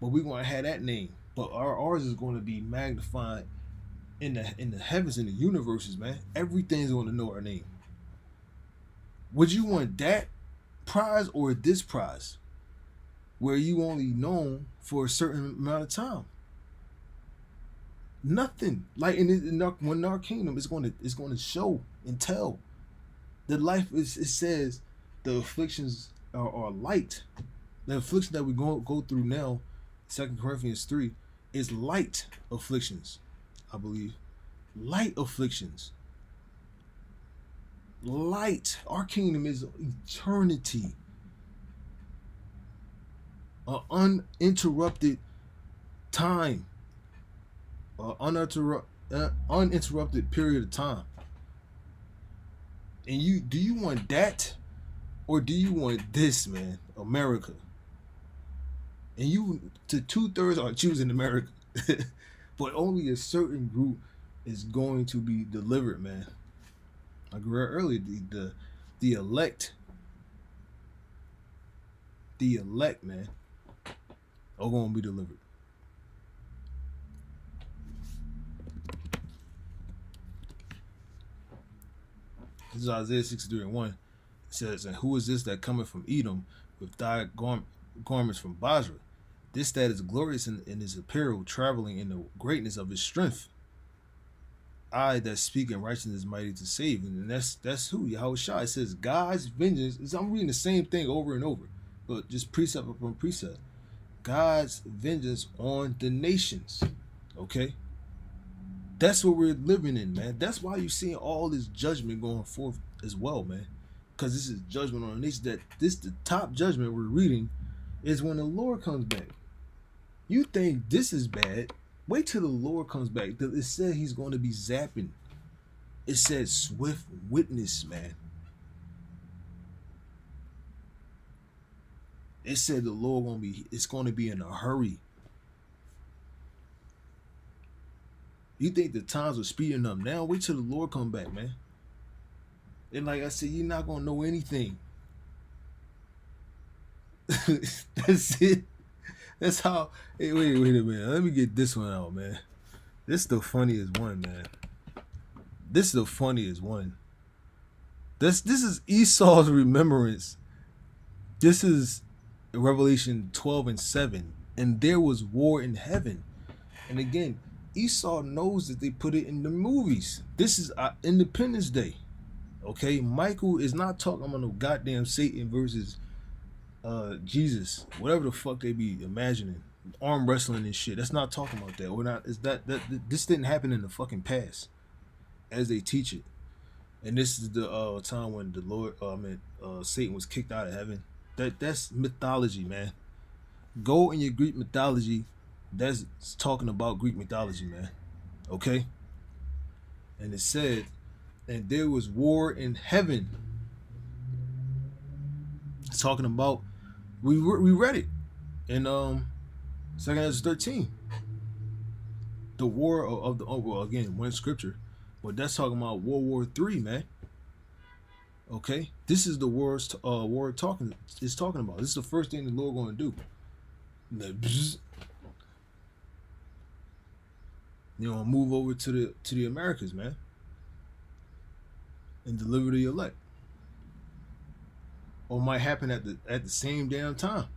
but we gonna have that name. But ours is gonna be magnified in the heavens, in the universes, man. Everything's gonna know our name. Would you want that prize or this prize, where you only known for a certain amount of time? Nothing. Like when our kingdom is going to show and tell. The life is, it says the afflictions are light. The affliction that we go through now, 2 Corinthians 3, is light afflictions, I believe. Light afflictions. Light. Our kingdom is eternity. An uninterrupted time. Uninterrupted period of time. And do you want that, or do you want this, man? America. And you, to 2/3 are choosing America. But only a certain group is going to be delivered, man. Like I read earlier, the elect, man, are going to be delivered. This is Isaiah 63:1. It says, "And who is this that cometh from Edom with thy garments from Basra? This that is glorious in his apparel, traveling in the greatness of his strength. I that speak in righteousness is mighty to save." And that's who? Yahushua. It says God's vengeance. I'm reading the same thing over and over, but just precept upon precept. God's vengeance on the nations. Okay? That's what we're living in, man. That's why you're seeing all this judgment going forth as well, man. Because this is judgment on the nation. The top judgment we're reading is when the Lord comes back. You think this is bad? Wait till the Lord comes back. It said he's going to be zapping. It said swift witness, man. It said the Lord it's going to be in a hurry. You think the times are speeding up now? Wait till the Lord come back, man. And like I said, you're not going to know anything. That's it. That's how. Hey, wait a minute. Let me get this one out, man. This is the funniest one, man. This is the funniest one. This is Esau's remembrance. This is Revelation 12:7. And there was war in heaven. And again, Esau knows that they put it in the movies. This is Independence Day. Okay? Michael is not talking about no goddamn Satan versus Jesus. Whatever the fuck they be imagining. Arm wrestling and shit. That's not talking about that. We're not. Is that this didn't happen in the fucking past, as they teach it. And this is the time when the Lord, Satan was kicked out of heaven. That's mythology, man. Go in your Greek mythology. That's talking about Greek mythology, man. Okay. And it said, and there was war in heaven. It's talking about we read it in 2 Ezra 13. The war of the well, again, one scripture, but that's talking about World War III, man. Okay, this is the war talking about. This is the first thing the Lord going to do. Move over to the Americas, man, and deliver the elect. Or might happen at the same damn time.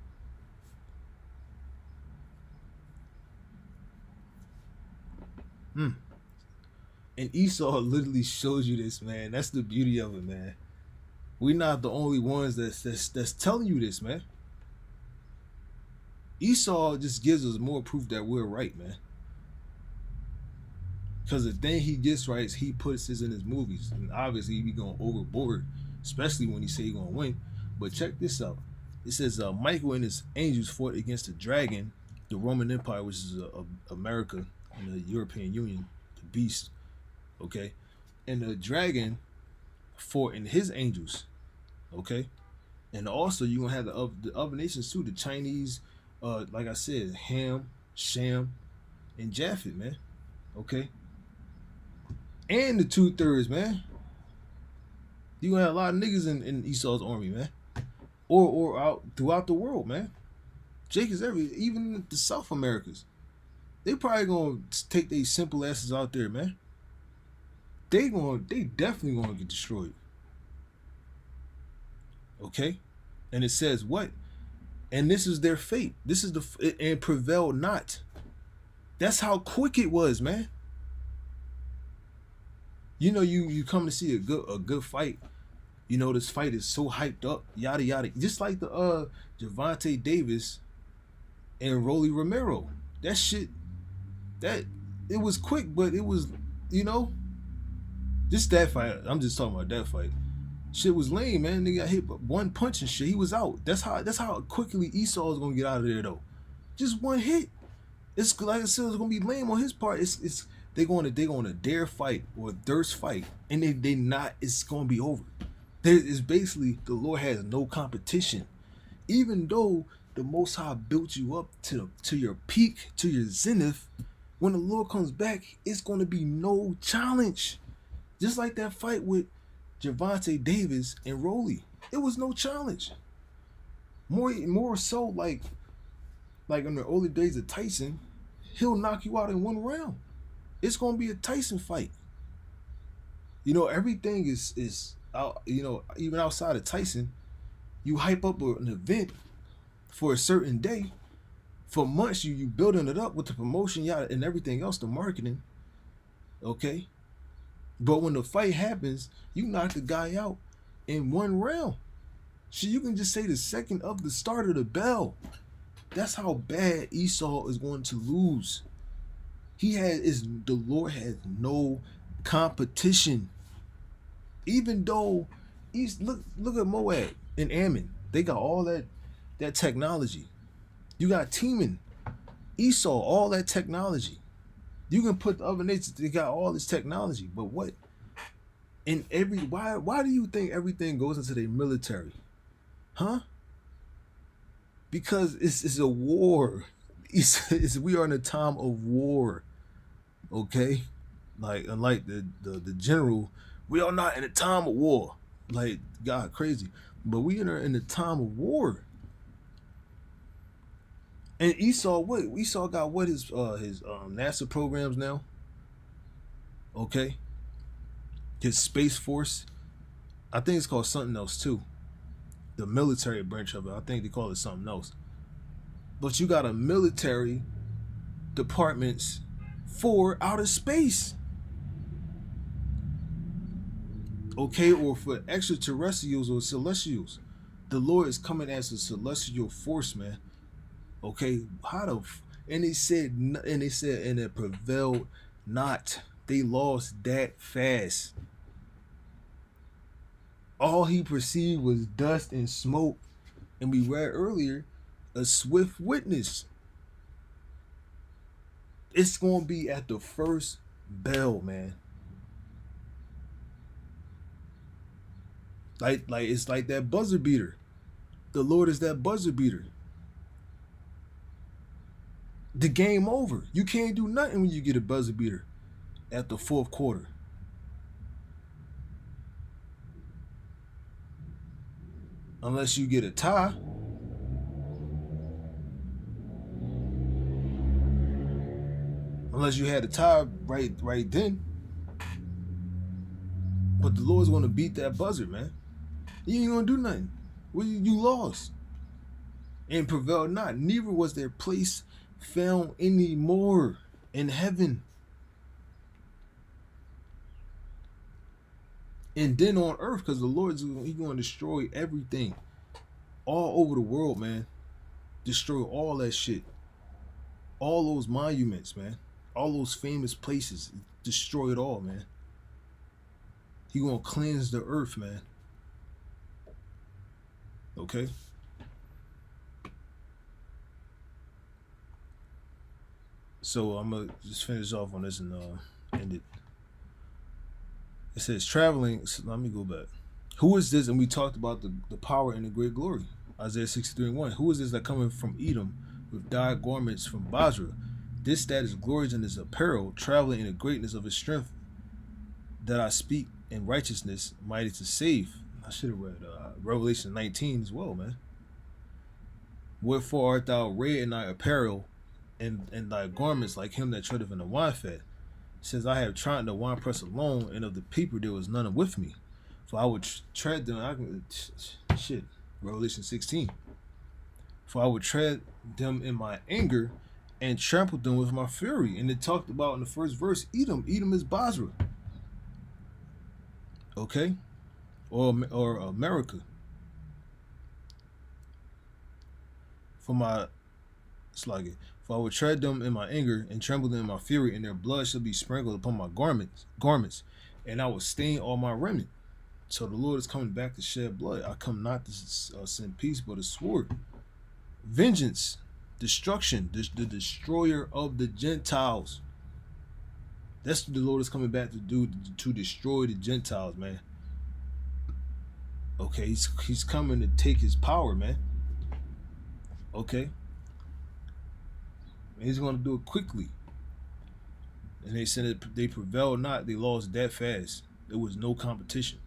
And Esau literally shows you this, man. That's the beauty of it, man. We're not the only ones that's telling you this, man. Esau just gives us more proof that we're right, man. Because the thing he gets right is he puts this in his movies. And obviously he be going overboard, especially when he say he gonna win. But check this out. It says Michael and his angels fought against the dragon, the Roman Empire, which is America and the European Union, the beast. Okay, and the dragon fought in his angels. Okay, and also you gonna have the other nations too, the Chinese, like I said, Ham, Sham, and Japhet, man. Okay, and the 2/3, man. You gonna have a lot of niggas in Esau's army, man, or out throughout the world, man. Jake is even the South Americas. They probably gonna take these simple asses out there, man. They definitely gonna get destroyed. Okay, and it says what? And this is their fate. This is and prevailed not. That's how quick it was, man. You know, you come to see a good fight. You know, this fight is so hyped up, yada yada. Just like the Javante Davis and Rolly Romero. That shit, that it was quick, but it was, you know, just that fight. I'm just talking about that fight. Shit was lame, man. They got hit one punch and shit. He was out. That's how quickly Esau is gonna get out of there though. Just one hit. It's like I said, it's gonna be lame on his part. It's they gonna dare fight or thirst fight, and they not. It's gonna be over. There is basically the Lord has no competition, even though the Most High built you up to your peak, to your zenith. When the Lord comes back, it's gonna be no challenge. Just like that fight with Javante Davis and Rolly, it was no challenge. More so like in the early days of Tyson, he'll knock you out in one round. It's gonna be a Tyson fight. You know, everything is out. You know, even outside of Tyson, you hype up an event for a certain day. For months, you building it up with the promotion, yada, and everything else, the marketing. Okay, but when the fight happens, you knock the guy out in one round. So you can just say the second of the start of the bell. That's how bad Esau is going to lose. The Lord has no competition. Even though look at Moab and Ammon. They got all that technology. You got Teman, Esau, all that technology. You can put the other nations, they got all this technology, but what? Why do you think everything goes into their military? Huh? Because it's a war. We are in a time of war. Okay? Like unlike the general, we are not in a time of war. Like God crazy. But we are in a time of war. And Esau, what? Esau got what his NASA programs now? Okay. His Space Force. I think it's called something else too. The military branch of it. I think they call it something else. But you got a military departments for outer space. Okay, or for extraterrestrials or celestials. The Lord is coming as a celestial force, man. Okay, and they said it prevailed not. They lost that fast. All he perceived was dust and smoke, and we read earlier, a swift witness. It's gonna be at the first bell, man. Like it's like that buzzer beater. The Lord is that buzzer beater. The game over. You can't do nothing when you get a buzzer beater at the fourth quarter. Unless you get a tie. Unless you had a tie right then. But the Lord's gonna beat that buzzer, man. You ain't gonna do nothing. Well, you lost. And prevailed not. Neither was their place found any more in heaven. And then on earth, because the Lord's going to destroy everything all over the world, man. Destroy all that shit. All those monuments, man. All those famous places. Destroy it all, man. He going to cleanse the earth, man. Okay? So I'm gonna just finish off on this and end it. It says traveling. So let me go back. Who is this? And we talked about the power and the great glory. Isaiah 63:1. Who is this that coming from Edom with dyed garments from Basra? This that is glorious in his apparel, traveling in the greatness of his strength, that I speak in righteousness, mighty to save. I should have read Revelation 19 as well, man. Wherefore art thou arrayed in thy apparel, and thy garments like him that treadeth in the wine fat? It says, I have trodden the winepress alone, and of the people there was none with me. For I would tread them. Shit. Revelation 16. For I would tread them in my anger and trample them with my fury. And it talked about in the first verse, Edom. Edom is Basra. Okay? Or America. For my Slug it. For I will tread them in my anger and tremble them in my fury, and their blood shall be sprinkled upon my garments, and I will stain all my remnant. So the Lord is coming back to shed blood. I come not to send peace, but a sword. Vengeance, destruction, the destroyer of the Gentiles. That's what the Lord is coming back to do, to destroy the Gentiles, man. Okay, he's coming to take his power, man. Okay. And he's going to do it quickly. And they said that they prevailed not, they lost that fast. There was no competition.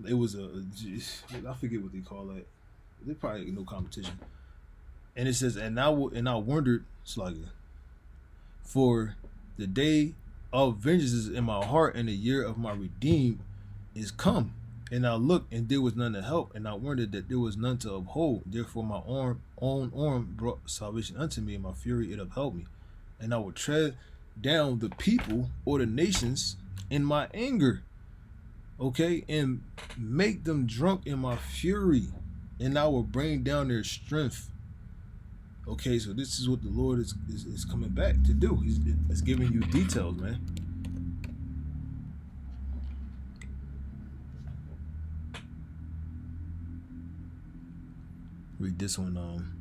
It was I forget what they call that. They probably no competition. And it says, and I wondered, Slugger, for the day of vengeance is in my heart, and the year of my redeem is come. And I looked, and there was none to help, and I wondered that there was none to uphold. Therefore my own arm brought salvation unto me, and my fury it upheld me. And I will tread down the people or the nations in my anger, okay, and make them drunk in my fury, and I will bring down their strength. Okay, so this is what the Lord is coming back to do. He's giving you details, man. Read this one.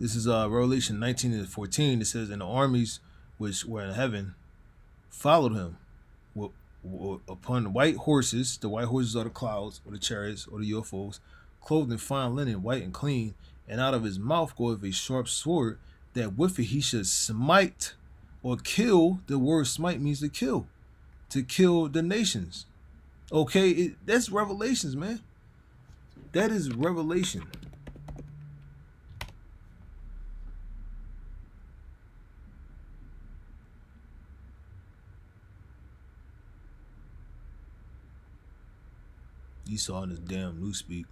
This is Revelation 19:14. It says, and the armies which were in heaven followed him upon white horses. The white horses are the clouds, or the chariots, or the UFOs, clothed in fine linen, white and clean. And out of his mouth goeth a sharp sword, that with it he should smite or kill. The word smite means to kill the nations. Okay, that's Revelations, man. That is Revelation. Esau in his damn newspeak.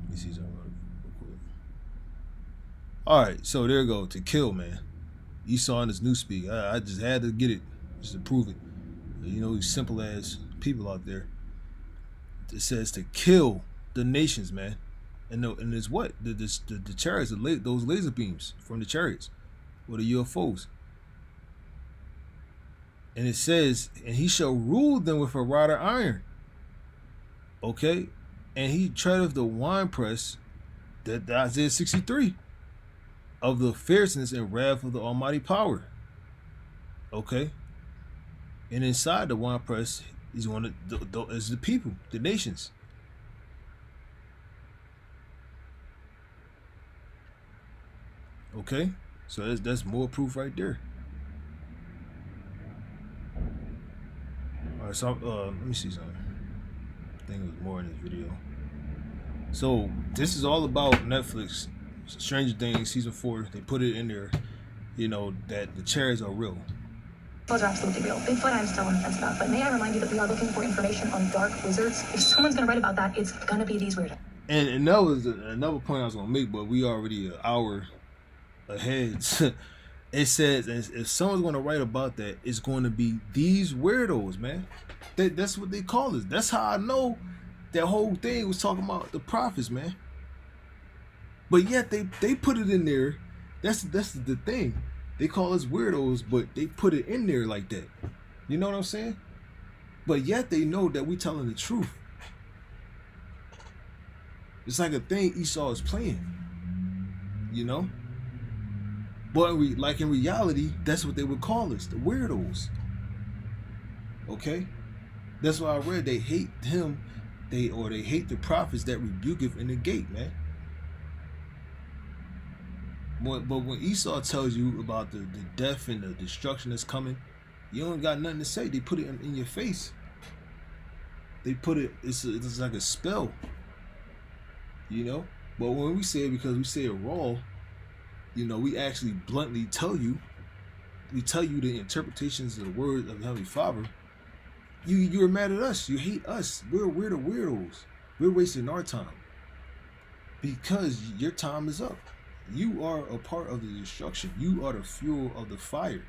Let me see something real quick. Alright, so there you go. To kill, man. Esau in his newspeak. I just had to get it just to prove it. You know, these simple ass people out there. It says to kill the nations, man. And it's what? The chariots, those laser beams from the chariots, or the UFOs. And it says, and he shall rule them with a rod of iron. Okay? And he treadeth the winepress, that Isaiah 63, of the fierceness and wrath of the almighty power. Okay? And inside the winepress is is the people, the nations. Okay? So that's more proof right there. Alright, so let me see something. I think it was more in this video. So this is all about Netflix, Stranger Things season 4. They put it in there, you know, that the chariots are real. Those are absolutely real. Bigfoot, I'm still on the fence about. But may I remind you that we are looking for information on dark wizards? If someone's going to write about that, it's going to be these weirdos. And that was another point I was going to make, but we already an hour ahead. It says if someone's going to write about that, it's going to be these weirdos, man. That's what they call us. That's how I know that whole thing was talking about the prophets, man. But yet they put it in there That's the thing. They call us weirdos, but they put it in there like that. You know what I'm saying? But yet they know that we telling the truth. It's like a thing Esau is playing. You know? But like in reality, that's what they would call us, the weirdos. Okay? That's why I read they hate him, they hate the prophets that rebuketh and negate, man. But when Esau tells you about the death and the destruction that's coming, you don't got nothing to say. They put it in your face. They put it, it's like a spell. You know? But when we say it, because we say it raw, you know, we actually bluntly tell you, we tell you the interpretations of the word of the Heavenly Father. You're mad at us. You hate us. We're the weirdos. We're wasting our time. Because your time is up. You are a part of the destruction. You are the fuel of the fire.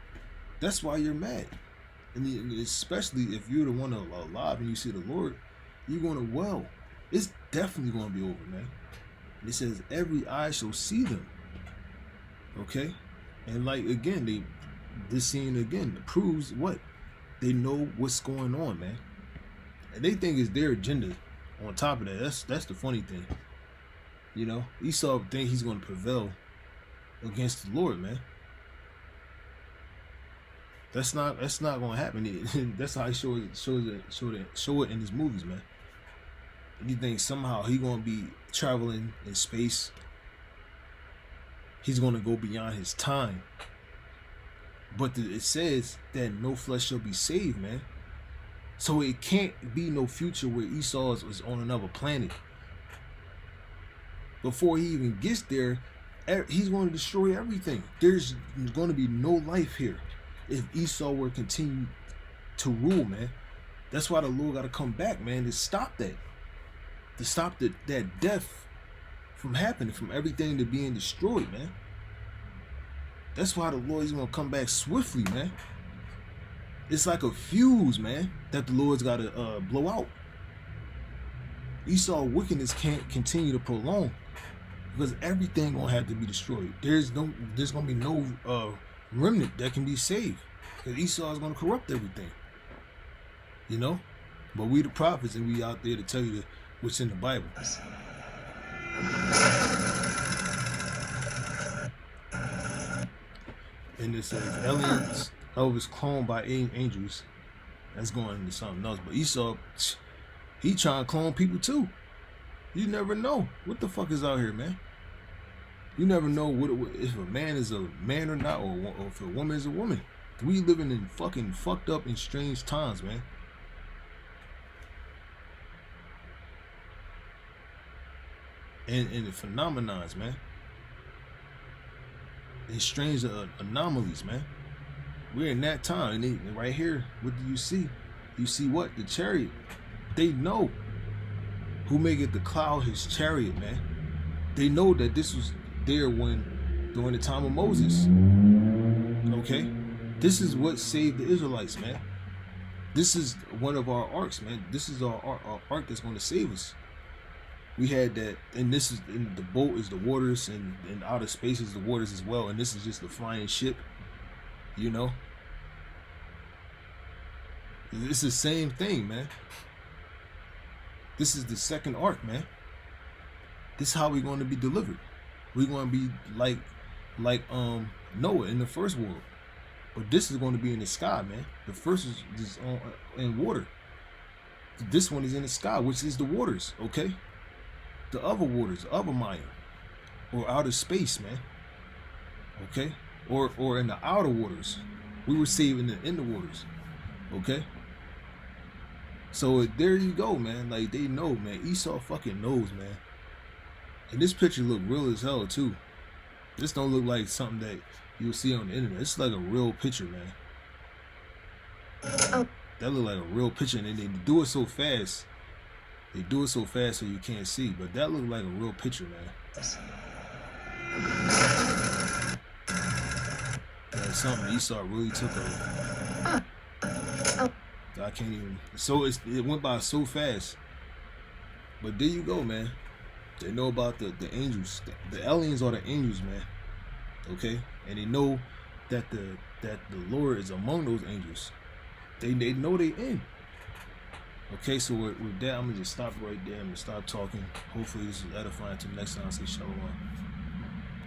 That's why you're mad. And especially if you're the one alive and you see the Lord, you're going to, well, it's definitely going to be over, man. And it says, every eye shall see them. Okay? And like, again, this scene again proves what? They know what's going on, man. And they think it's their agenda on top of that. That's the funny thing. You know, Esau think he's going to prevail against the Lord, man. That's not going to happen. That's how he show it in his movies, man. And you think somehow he going to be traveling in space. He's going to go beyond his time. But it says that no flesh shall be saved, man. So it can't be no future where Esau is on another planet. Before he even gets there, he's going to destroy everything. There's going to be no life here if Esau were to continue to rule, man. That's why the Lord got to come back, man, to stop that. To stop that death from happening, from everything to being destroyed, man. That's why the Lord is going to come back swiftly, man. It's like a fuse, man, that the Lord's got to blow out. Esau's wickedness can't continue to prolong because everything going to have to be destroyed. There's going to be no remnant that can be saved because Esau is going to corrupt everything. You know? But we the prophets and we out there to tell you what's in the Bible. And it says aliens, Elvis cloned by angels. That's going into something else. But Esau, he trying to clone people too. You never know what the fuck is out here, man. You never know if a man is a man or not, or if a woman is a woman. We living in fucking fucked up and strange times, man. And the phenomenons, man. And strange anomalies, man. We're in that time, and right here, what do you see? You see what? The chariot. They know who make it the cloud his chariot, man. They know that this was there during the time of Moses. Okay? This is what saved the Israelites, man. This is one of our arcs, man. This is our arc that's going to save us. We had that, and this is, and the boat is the waters, and outer space is the waters as well, and this is just the flying ship, you know. It's the same thing, man. This is the second arc, man. This is how we're going to be delivered. We're going to be like Noah in the first world, but this is going to be in the sky, man. The first is in water. This one is in the sky, which is the waters, okay? The other waters, the other Maya, or outer space, man. Okay? Or in the outer waters. We were saved in the waters. Okay? So there you go, man. Like, they know, man. Esau fucking knows, man. And this picture look real as hell, too. This don't look like something that you'll see on the internet. It's like a real picture, man. That look like a real picture, and they do it so fast. They do it so fast so you can't see, but that looked like a real picture, man. That's something Esau really took over. I can't even. So it went by so fast. But there you go, man. They know about the angels. The aliens are the angels, man. Okay, and they know that the Lord is among those angels. They know they in. Okay, so with that, I'm gonna just stop right there. I'm gonna stop talking. Hopefully, this is edifying. Until next time, I say shalom.